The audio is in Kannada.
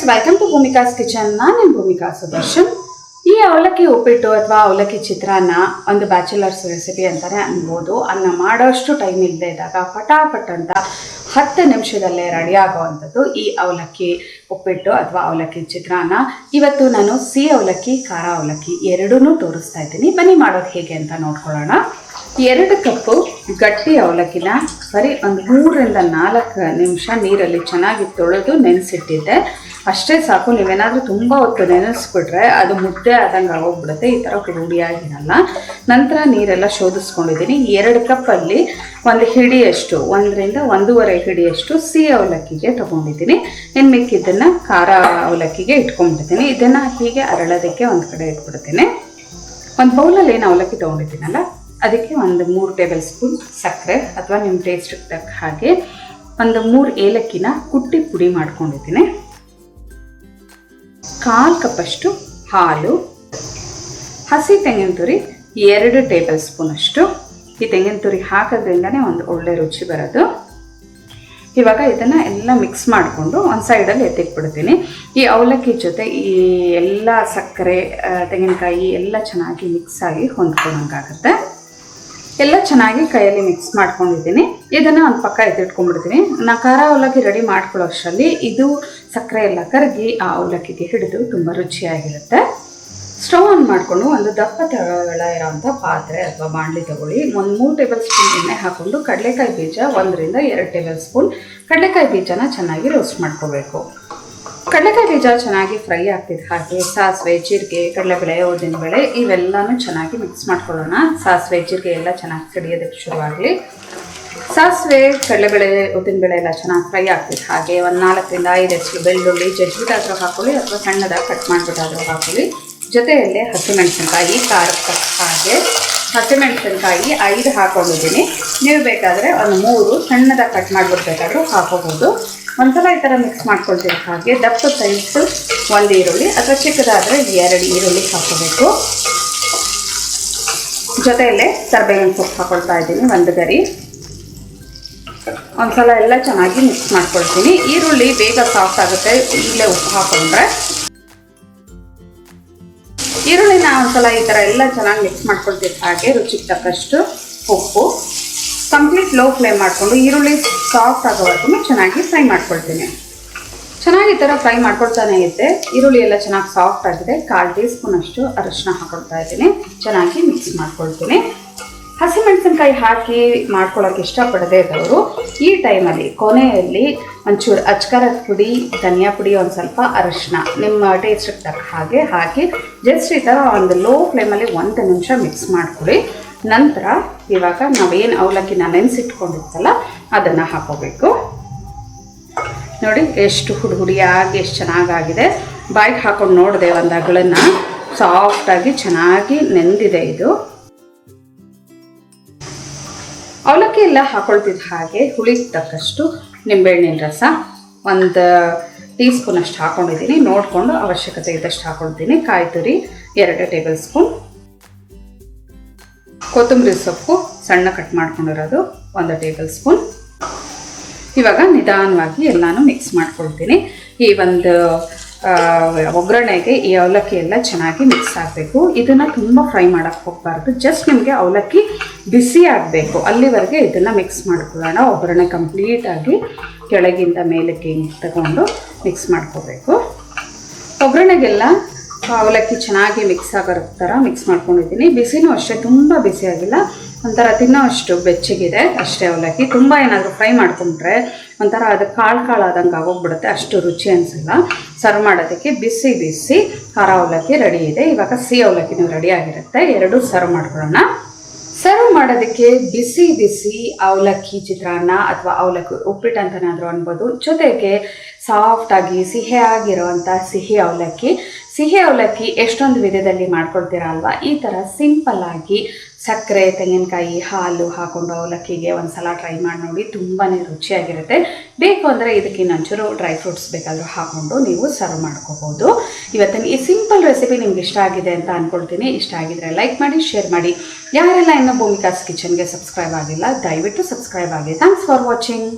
Friends, welcome to Bhoomika's kitchen. ನಾನು ಭೂಮಿಕಾ ಸುದರ್ಶನ್. ಈ ಅವಲಕ್ಕಿ ಉಪ್ಪಿಟ್ಟು ಅಥವಾ ಅವಲಕ್ಕಿ ಚಿತ್ರಾನ್ನ ಒಂದು ಬ್ಯಾಚುಲರ್ಸ್ ರೆಸಿಪಿ ಅಂತಾನೆ ಅನ್ಬೋದು. ಅನ್ನ ಮಾಡೋಷ್ಟು ಟೈಮ್ ಇಲ್ಲದೆ ಇದ್ದಾಗ ಫಟಾಫಟ್ ಅಂತ 10 ನಿಮಿಷದಲ್ಲೇ ರೆಡಿ ಆಗುವಂಥದ್ದು ಈ ಅವಲಕ್ಕಿ ಉಪ್ಪಿಟ್ಟು ಅಥವಾ ಅವಲಕ್ಕಿ ಚಿತ್ರಾನ್ನ. ಇವತ್ತು ನಾನು ಸಿಹಿ ಅವಲಕ್ಕಿ, ಖಾರ ಅವಲಕ್ಕಿ ಎರಡೂ ತೋರಿಸ್ತಾ ಇದ್ದೀನಿ. ಬನ್ನಿ ಮಾಡೋದು ಹೇಗೆ ಅಂತ ನೋಡ್ಕೊಳ್ಳೋಣ. 2 ಕಪ್ಪು ಗಟ್ಟಿ ಅವಲಕ್ಕಿನ ಬರೀ ಒಂದು 3 ರಿಂದ 4 ನಿಮಿಷ ನೀರಲ್ಲಿ ಚೆನ್ನಾಗಿ ತೊಳೆದು ನೆನೆಸಿಟ್ಟಿದ್ದೆ. ಅಷ್ಟೇ ಸಾಕು. ನೀವೇನಾದರೂ ತುಂಬ ಹೊತ್ತು ನೆನೆಸ್ಬಿಟ್ರೆ ಅದು ಮುದ್ದೆ ಆದಂಗೆ ಆಗೋಗ್ಬಿಡುತ್ತೆ. ಈ ಥರ ರೂಢಿಯಾಗಿರಲ್ಲ. ನಂತರ ನೀರೆಲ್ಲ ಶೋಧಿಸ್ಕೊಂಡಿದ್ದೀನಿ. 2 ಕಪ್ಪಲ್ಲಿ 1 ಹಿಡಿಯಷ್ಟು, 1 ರಿಂದ 1.5 ಹಿಡಿಯಷ್ಟು ಸಿಹಿ ಅವಲಕ್ಕಿಗೆ ತೊಗೊಂಡಿದ್ದೀನಿ. ಇನ್ನು ಮಿಕ್ಕಿದ್ದನ್ನು ಖಾರ ಅವಲಕ್ಕಿಗೆ ಇಟ್ಕೊಂಡ್ಬಿಡ್ತೀನಿ. ಇದನ್ನು ಹೀಗೆ ಅರಳೋದಕ್ಕೆ ಒಂದು ಕಡೆ ಇಟ್ಬಿಡ್ತೀನಿ. ಒಂದು ಬೌಲಲ್ಲಿ ಏನು ಅವಲಕ್ಕಿ ತೊಗೊಂಡಿದ್ದೀನಲ್ಲ ಅದಕ್ಕೆ ಒಂದು 3 ಟೇಬಲ್ ಸ್ಪೂನ್ ಸಕ್ಕರೆ ಅಥವಾ ನಿಮ್ಮ ಟೇಸ್ಟಿಗೆ ತಕ್ಕ ಹಾಗೆ ಒಂದು 3 ಏಲಕ್ಕಿನ ಕುಟ್ಟಿ ಪುಡಿ ಮಾಡ್ಕೊಂಡಿದ್ದೀನಿ. 1/4 ಕಪ್ಪಷ್ಟು ಹಾಲು, ಹಸಿ ತೆಂಗಿನ ತುರಿ 2 ಟೇಬಲ್ ಸ್ಪೂನ್ ಅಷ್ಟು. ಈ ತೆಂಗಿನ ತುರಿ ಹಾಕೋದ್ರಿಂದನೇ ಒಂದು ಒಳ್ಳೆ ರುಚಿ ಬರೋದು. ಇವಾಗ ಇದನ್ನು ಎಲ್ಲ ಮಿಕ್ಸ್ ಮಾಡಿಕೊಂಡು ಒಂದು ಸೈಡಲ್ಲಿ ಎತ್ತಿಟ್ಬಿಡ್ತೀನಿ. ಈ ಅವಲಕ್ಕಿ ಜೊತೆ ಈ ಎಲ್ಲ ಸಕ್ಕರೆ, ತೆಂಗಿನಕಾಯಿ ಎಲ್ಲ ಚೆನ್ನಾಗಿ ಮಿಕ್ಸ್ ಆಗಿ ಹೊಂದ್ಕೊಂಡಂಗಾಗುತ್ತೆ. ಎಲ್ಲ ಚೆನ್ನಾಗಿ ಕೈಯಲ್ಲಿ ಮಿಕ್ಸ್ ಮಾಡ್ಕೊಂಡಿದ್ದೀನಿ. ಇದನ್ನು ಒಂದು ಪಕ್ಕ ಎತ್ತಿಟ್ಕೊಂಡ್ಬಿಡ್ತೀನಿ. ನಾನು ಖಾರ ಅವಲಕ್ಕಿ ರೆಡಿ ಮಾಡ್ಕೊಳ್ಳೋ ಅಷ್ಟರಲ್ಲಿ ಇದು ಸಕ್ಕರೆ ಎಲ್ಲ ಕರಗಿ ಆ ಅವಲಕ್ಕಿಗೆ ಹಿಡಿದು ತುಂಬ ರುಚಿಯಾಗಿರುತ್ತೆ. ಸ್ಟವ್ ಆನ್ ಮಾಡಿಕೊಂಡು ಒಂದು ದಪ್ಪ ತಳ ಇರೋವಂಥ ಪಾತ್ರೆ ಅಥವಾ ಬಾಣಲಿ ತಗೊಳ್ಳಿ. ಒಂದು 3 ಟೇಬಲ್ ಸ್ಪೂನ್ ಎಣ್ಣೆ ಹಾಕ್ಕೊಂಡು ಕಡಲೆಕಾಯಿ ಬೀಜ 1 ರಿಂದ 2 ಟೇಬಲ್ ಸ್ಪೂನ್ ಕಡಲೆಕಾಯಿ ಬೀಜನ ಚೆನ್ನಾಗಿ ರೋಸ್ಟ್ ಮಾಡ್ಕೋಬೇಕು. ಕಡಲೆಕಾಯಿ ಬೀಜ ಚೆನ್ನಾಗಿ ಫ್ರೈ ಆಗ್ತಿದ್ದ ಹಾಗೆ ಸಾಸಿವೆ, ಜೀರಿಗೆ, ಕಡಲೆಬೇಳೆ, ಉದ್ದಿನಬೇಳೆ ಇವೆಲ್ಲನೂ ಚೆನ್ನಾಗಿ ಮಿಕ್ಸ್ ಮಾಡ್ಕೊಳ್ಳೋಣ. ಸಾಸಿವೆ, ಜೀರಿಗೆ ಎಲ್ಲ ಚೆನ್ನಾಗಿ ಸಿಡಿಯೋದಕ್ಕೆ ಶುರುವಾಗಲಿ. ಸಾಸಿವೆ, ಕಡಲೆಬೇಳೆ, ಉದ್ದಿನಬೇಳೆ ಎಲ್ಲ ಚೆನ್ನಾಗಿ ಫ್ರೈ ಆಗ್ತಿದ್ದ ಹಾಗೆ ಒಂದು 4 ರಿಂದ 5 ಎಸಳು ಬೆಳ್ಳುಳ್ಳಿ ಜಜ್ಜಿಬಿಟ್ಟಾದರೂ ಹಾಕೊಳ್ಳಿ ಅಥವಾ ಸಣ್ಣದಾಗಿ ಕಟ್ ಮಾಡಿಬಿಟ್ಟಾದರೂ ಹಾಕೊಳ್ಳಿ. ಜೊತೆಯಲ್ಲೇ ಹಸಿಮೆಣಸಿನ್ಕಾಯಿ, ಖಾರಕ್ಕೆ ಹಾಗೆ ಹಸಿಮೆಣಸಿನ್ಕಾಯಿ 5 ಹಾಕೊಂಡಿದ್ದೀನಿ. ನೀವು ಬೇಕಾದರೆ ಒಂದು 3 ಸಣ್ಣದಾಗಿ ಕಟ್ ಮಾಡಿಬಿಡ್ಬೇಕಾದ್ರೂ ಹಾಕೋಬೋದು. ಒಂದ್ಸಲ ಈ ಥರ ಮಿಕ್ಸ್ ಮಾಡ್ಕೊಳ್ತೀವಿ. ಹಾಗೆ ದಪ್ಪ ಸೈಜು 1 ಈರುಳ್ಳಿ ಅಥವಾ ಚಿಕ್ಕದಾದರೆ 2 ಈರುಳ್ಳಿ ಹಾಕೋಬೇಕು. ಜೊತೆಯಲ್ಲೇ ಕರಿಬೇವಿನ ಸೊಪ್ಪು ಹಾಕೊಳ್ತಾ ಇದ್ದೀನಿ, 1 ಗರಿ. ಒಂದ್ಸಲ ಎಲ್ಲ ಚೆನ್ನಾಗಿ ಮಿಕ್ಸ್ ಮಾಡ್ಕೊಳ್ತೀನಿ. ಈರುಳ್ಳಿ ಬೇಗ ಸಾಫ್ಟ್ ಆಗುತ್ತೆ ಇಲ್ಲೇ ಉಪ್ಪು ಹಾಕೊಂಡ್ರೆ. ಈರುಳ್ಳಿನ ಒಂದ್ಸಲ ಈ ಥರ ಎಲ್ಲ ಚೆನ್ನಾಗಿ ಮಿಕ್ಸ್ ಮಾಡ್ಕೊಳ್ತೀವಿ. ಹಾಗೆ ರುಚಿಗೆ ತಕ್ಕಷ್ಟು ಉಪ್ಪು. ಕಂಪ್ಲೀಟ್ ಲೋ ಫ್ಲೇಮ್ ಮಾಡಿಕೊಂಡು ಈರುಳ್ಳಿ ಸಾಫ್ಟ್ ಆಗೋವರೆಗೂ ಚೆನ್ನಾಗಿ ಫ್ರೈ ಮಾಡ್ಕೊಳ್ತೀನಿ. ಚೆನ್ನಾಗಿ ಈ ಥರ ಫ್ರೈ ಮಾಡ್ಕೊಳ್ತಾನೆ ಇದ್ದೆ. ಈರುಳ್ಳಿ ಎಲ್ಲ ಚೆನ್ನಾಗಿ ಸಾಫ್ಟ್ ಆಗಿದೆ. 1/4 ಟೀ ಸ್ಪೂನ್ ಅಷ್ಟು ಅರಿಶಿನ ಹಾಕೊಳ್ತಾ ಇದ್ದೀನಿ. ಚೆನ್ನಾಗಿ ಮಿಕ್ಸ್ ಮಾಡ್ಕೊಳ್ತೀನಿ. ಹಸಿಮೆಣಸಿನ್ಕಾಯಿ ಹಾಕಿ ಮಾಡ್ಕೊಳ್ಳೋಕೆ ಇಷ್ಟಪಡದೇ ಇದ್ದವರು ಈ ಟೈಮಲ್ಲಿ ಕೊನೆಯಲ್ಲಿ ಒಂಚೂರು ಅಚ್ಕಾರದ ಪುಡಿ, ಧನಿಯಾ ಪುಡಿ, ಒಂದು ಸ್ವಲ್ಪ ಅರಿಶಿನ ನಿಮ್ಮ ಟೇಸ್ಟಿಗೆ ತಕ್ಕ ಹಾಗೆ ಹಾಕಿ ಜಸ್ಟ್ ಈ ಥರ ಒಂದು ಲೋ ಫ್ಲೇಮಲ್ಲಿ 1 ನಿಮಿಷ ಮಿಕ್ಸ್ ಮಾಡ್ಕೊಳ್ಳಿ. ನಂತರ ಇವಾಗ ನಾವೇನು ಅವಲಕ್ಕಿನ ನೆನೆಸಿಟ್ಕೊಂಡಿರ್ತಲ್ಲ ಅದನ್ನು ಹಾಕೋಬೇಕು. ನೋಡಿ ಎಷ್ಟು ಹುಡಿಯಾಗಿ ಎಷ್ಟು ಚೆನ್ನಾಗಾಗಿದೆ. ಬಾಯಿಗೆ ಹಾಕೊಂಡು ನೋಡಿದೆ ಒಂದು ಅಗಳನ್ನ, ಸಾಫ್ಟಾಗಿ ಚೆನ್ನಾಗಿ ನೆಂದಿದೆ ಇದು. ಅವಲಕ್ಕಿ ಎಲ್ಲ ಹಾಕೊಳ್ತಿದ್ದ ಹಾಗೆ ಹುಳಿಗೆ ತಕ್ಕಷ್ಟು ನಿಂಬೆಹಣ್ಣಿನ ರಸ 1 ಟೀ ಸ್ಪೂನ್ ಅಷ್ಟು ಹಾಕೊಂಡಿದ್ದೀನಿ. ನೋಡಿಕೊಂಡು ಅವಶ್ಯಕತೆ ಇದ್ದಷ್ಟು ಹಾಕೊಳ್ತೀನಿ. ಕಾಯಿ ತುರಿ 2 ಟೇಬಲ್ ಸ್ಪೂನ್, ಕೊತ್ತಂಬರಿ ಸೊಪ್ಪು ಸಣ್ಣ ಕಟ್ ಮಾಡ್ಕೊಂಡಿರೋದು 1 ಟೇಬಲ್ ಸ್ಪೂನ್. ಇವಾಗ ನಿಧಾನವಾಗಿ ಎಲ್ಲನೂ ಮಿಕ್ಸ್ ಮಾಡ್ಕೊಳ್ತೀನಿ. ಈ ಒಂದು ಒಗ್ಗರಣೆಗೆ ಈ ಅವಲಕ್ಕಿ ಎಲ್ಲ ಚೆನ್ನಾಗಿ ಮಿಕ್ಸ್ ಆಗಬೇಕು. ಇದನ್ನು ತುಂಬ ಫ್ರೈ ಮಾಡೋಕ್ಕೆ ಹೋಗಬಾರ್ದು. ಜಸ್ಟ್ ನಿಮಗೆ ಅವಲಕ್ಕಿ ಬಿಸಿ ಆಗಬೇಕು, ಅಲ್ಲಿವರೆಗೆ ಇದನ್ನು ಮಿಕ್ಸ್ ಮಾಡ್ಕೊಳ್ಳೋಣ. ಒಗ್ಗರಣೆ ಕಂಪ್ಲೀಟಾಗಿ ಕೆಳಗಿಂದ ಮೇಲಕ್ಕೆ ತಗೊಂಡು ಮಿಕ್ಸ್ ಮಾಡ್ಕೋಬೇಕು. ಒಗ್ಗರಣೆಗೆಲ್ಲ ಅವಲಕ್ಕಿ ಚೆನ್ನಾಗಿ ಮಿಕ್ಸ್ ಆಗೋ ಥರ ಮಿಕ್ಸ್ ಮಾಡ್ಕೊಂಡಿದ್ದೀನಿ. ಬಿಸಿನೂ ಅಷ್ಟೇ ತುಂಬ ಬಿಸಿಯಾಗಿಲ್ಲ, ಒಂಥರ ತಿನ್ನೋ ಅಷ್ಟು ಬೆಚ್ಚಗಿದೆ ಅಷ್ಟೇ. ಅವಲಕ್ಕಿ ತುಂಬ ಏನಾದರೂ ಫ್ರೈ ಮಾಡ್ಕೊಂಡ್ರೆ ಒಂಥರ ಅದು ಕಾಳಾದಂಗೆ ಆಗೋಗ್ಬಿಡುತ್ತೆ, ಅಷ್ಟು ರುಚಿ ಅನಿಸಲ್ಲ. ಸರ್ವ್ ಮಾಡೋದಕ್ಕೆ ಬಿಸಿ ಬಿಸಿ ಖಾರ ಅವಲಕ್ಕಿ ರೆಡಿ ಇದೆ. ಇವಾಗ ಸಿಹಿ ಅವಲಕ್ಕಿನೂ ರೆಡಿ ಆಗಿರುತ್ತೆ. 2 ಸರ್ವ್ ಮಾಡ್ಕೊಳ್ಳೋಣ. ಸರ್ವ್ ಮಾಡೋದಕ್ಕೆ ಬಿಸಿ ಬಿಸಿ ಅವಲಕ್ಕಿ ಚಿತ್ರಾನ್ನ ಅಥವಾ ಅವಲಕ್ಕಿ ಉಪ್ಪಿಟ್ಟು ಅಂತನಾದರೂ ಅನ್ಬೋದು. ಜೊತೆಗೆ ಸಾಫ್ಟಾಗಿ ಸಿಹಿಯಾಗಿರುವಂಥ ಸಿಹಿ ಅವಲಕ್ಕಿ ಎಷ್ಟೊಂದು ವಿಧದಲ್ಲಿ ಮಾಡ್ಕೊಳ್ತೀರಾ ಅಲ್ವಾ. ಈ ಥರ ಸಿಂಪಲ್ಲಾಗಿ ಸಕ್ಕರೆ, ತೆಂಗಿನಕಾಯಿ, ಹಾಲು ಹಾಕೊಂಡು ಅವಲಕ್ಕಿಗೆ ಒಂದ್ಸಲ ಟ್ರೈ ಮಾಡಿ ನೋಡಿ, ತುಂಬಾ ರುಚಿಯಾಗಿರುತ್ತೆ. ಬೇಕು ಅಂದರೆ ಇದಕ್ಕೆ ಇನ್ನೊಂಚೂರು ಡ್ರೈ ಫ್ರೂಟ್ಸ್ ಬೇಕಾದರೂ ಹಾಕ್ಕೊಂಡು ನೀವು ಸರ್ವ್ ಮಾಡ್ಕೋಬೋದು. ಇವತ್ತಿನ ಈ ಸಿಂಪಲ್ ರೆಸಿಪಿ ನಿಮ್ಗೆ ಇಷ್ಟ ಆಗಿದೆ ಅಂತ ಅಂದ್ಕೊಳ್ತೀನಿ. ಇಷ್ಟ ಆಗಿದ್ರೆ ಲೈಕ್ ಮಾಡಿ, ಶೇರ್ ಮಾಡಿ. ಯಾರೆಲ್ಲ ಇನ್ನೂ ಭೂಮಿಕಾಸ್ ಕಿಚನ್ಗೆ ಸಬ್ಸ್ಕ್ರೈಬ್ ಆಗಿಲ್ಲ ದಯವಿಟ್ಟು ಸಬ್ಸ್ಕ್ರೈಬ್ ಆಗಿ. Thanks for watching.